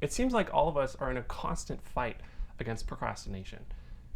It seems like all of us are in a constant fight against procrastination.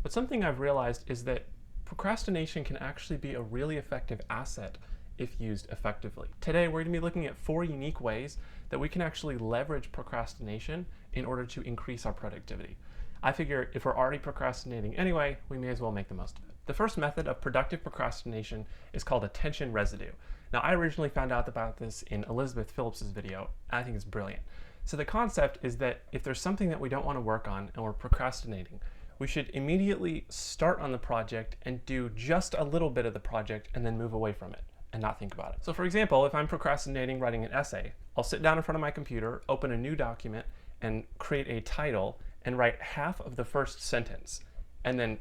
But something I've realized is that procrastination can actually be a really effective asset if used effectively. Today, we're going to be looking at 4 unique ways that we can actually leverage procrastination in order to increase our productivity. I figure if we're already procrastinating anyway, we may as well make the most of it. The first method of productive procrastination is called attention residue. Now, I originally found out about this in Elizabeth Phillips's video. I think it's brilliant. So the concept is that if there's something that we don't want to work on and we're procrastinating, we should immediately start on the project and do just a little bit of the project and then move away from it and not think about it. So for example, if I'm procrastinating writing an essay, I'll sit down in front of my computer, open a new document, and create a title and write half of the first sentence, and then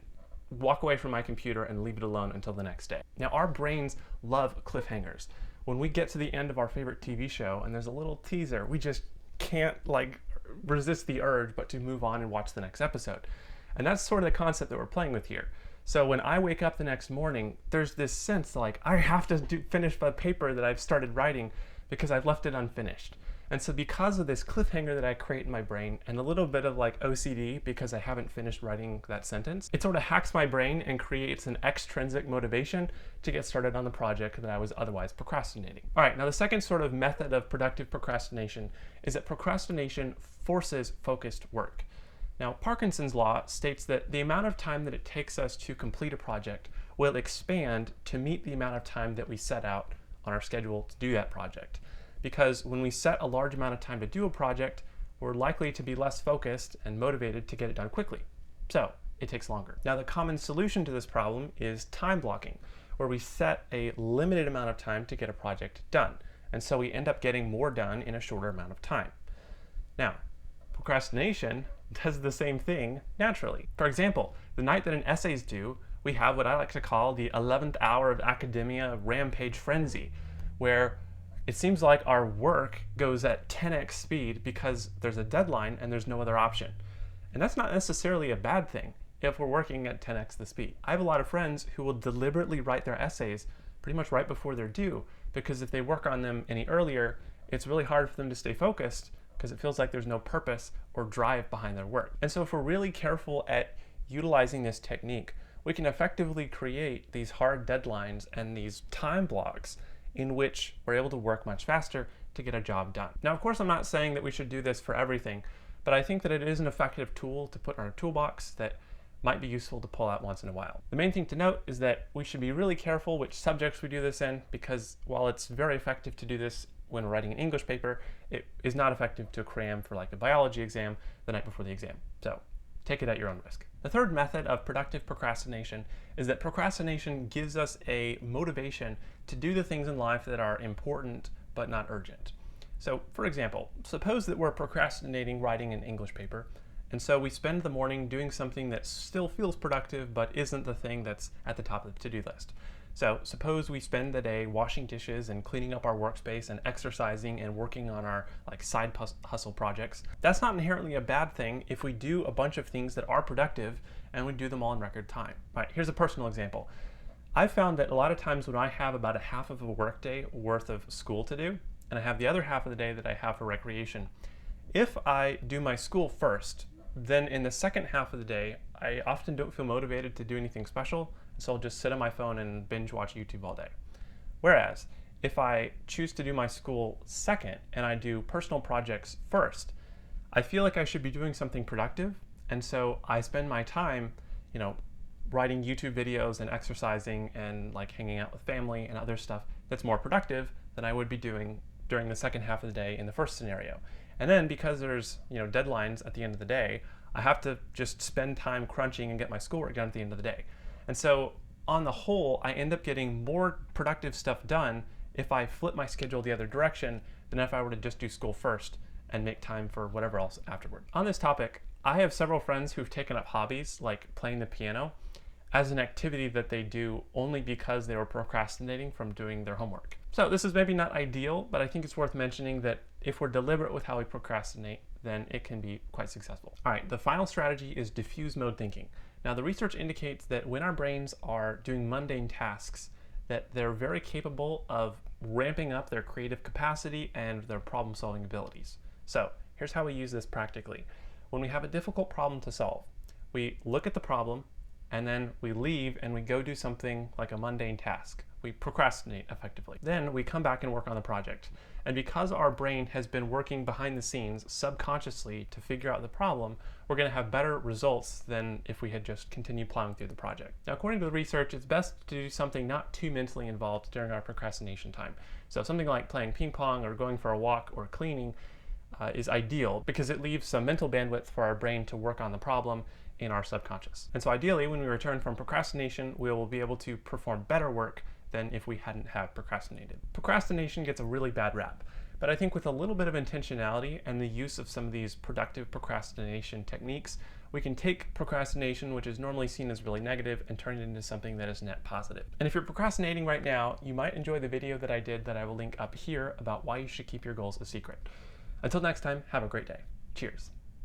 walk away from my computer and leave it alone until the next day. Now, our brains love cliffhangers. When we get to the end of our favorite TV show and there's a little teaser, we just can't resist the urge but to move on and watch the next episode. And that's sort of the concept that we're playing with here. So when I wake up the next morning, there's this sense like I have to finish the paper that I've started writing because I've left it unfinished. And so because of this cliffhanger that I create in my brain and a little bit of OCD because I haven't finished writing that sentence, it sort of hacks my brain and creates an extrinsic motivation to get started on the project that I was otherwise procrastinating. All right, now the second sort of method of productive procrastination is that procrastination forces focused work. Now, Parkinson's law states that the amount of time that it takes us to complete a project will expand to meet the amount of time that we set out on our schedule to do that project. Because when we set a large amount of time to do a project, we're likely to be less focused and motivated to get it done quickly. So it takes longer. Now, the common solution to this problem is time blocking, where we set a limited amount of time to get a project done. And so we end up getting more done in a shorter amount of time. Now, procrastination does the same thing naturally. For example, the night that an essay is due, we have what I like to call the 11th hour of academia rampage frenzy, where it seems like our work goes at 10x speed because there's a deadline and there's no other option. And that's not necessarily a bad thing if we're working at 10x the speed. I have a lot of friends who will deliberately write their essays pretty much right before they're due, because if they work on them any earlier, it's really hard for them to stay focused because it feels like there's no purpose or drive behind their work. And so if we're really careful at utilizing this technique, we can effectively create these hard deadlines and these time blocks in which we're able to work much faster to get a job done. Now, of course, I'm not saying that we should do this for everything, but I think that it is an effective tool to put in our toolbox that might be useful to pull out once in a while. The main thing to note is that we should be really careful which subjects we do this in, because while it's very effective to do this when writing an English paper, it is not effective to cram for a biology exam the night before the exam. So take it at your own risk. The third method of productive procrastination is that procrastination gives us a motivation to do the things in life that are important but not urgent. So for example, suppose that we're procrastinating writing an English paper, and so we spend the morning doing something that still feels productive but isn't the thing that's at the top of the to-do list. So suppose we spend the day washing dishes and cleaning up our workspace and exercising and working on our side hustle projects. That's not inherently a bad thing if we do a bunch of things that are productive and we do them all in record time. All right, here's a personal example. I've found that a lot of times when I have about a half of a workday worth of school to do, and I have the other half of the day that I have for recreation, if I do my school first, then in the second half of the day, I often don't feel motivated to do anything special, so I'll just sit on my phone and binge watch YouTube all day. Whereas, if I choose to do my school second and I do personal projects first, I feel like I should be doing something productive, and so I spend my time, writing YouTube videos and exercising and hanging out with family and other stuff that's more productive than I would be doing during the second half of the day in the first scenario. And then because there's deadlines at the end of the day, I have to just spend time crunching and get my schoolwork done at the end of the day. And so on the whole, I end up getting more productive stuff done if I flip my schedule the other direction than if I were to just do school first and make time for whatever else afterward. On this topic, I have several friends who've taken up hobbies like playing the piano as an activity that they do only because they were procrastinating from doing their homework. So this is maybe not ideal, but I think it's worth mentioning that if we're deliberate with how we procrastinate, then it can be quite successful. All right, the final strategy is diffuse mode thinking. Now, the research indicates that when our brains are doing mundane tasks, that they're very capable of ramping up their creative capacity and their problem-solving abilities. So Here's how we use this practically. When we have a difficult problem to solve, we look at the problem and then we leave and we go do something like a mundane task. We procrastinate effectively. Then we come back and work on the project. And because our brain has been working behind the scenes subconsciously to figure out the problem, we're going to have better results than if we had just continued plowing through the project. Now, according to the research, it's best to do something not too mentally involved during our procrastination time. So something like playing ping pong or going for a walk or cleaning is ideal because it leaves some mental bandwidth for our brain to work on the problem in our subconscious. And so ideally, when we return from procrastination, we will be able to perform better work than if we hadn't have procrastinated. Procrastination gets a really bad rap, but I think with a little bit of intentionality and the use of some of these productive procrastination techniques, we can take procrastination, which is normally seen as really negative, and turn it into something that is net positive. And if you're procrastinating right now, you might enjoy the video that I did that I will link up here about why you should keep your goals a secret. Until next time, have a great day. Cheers.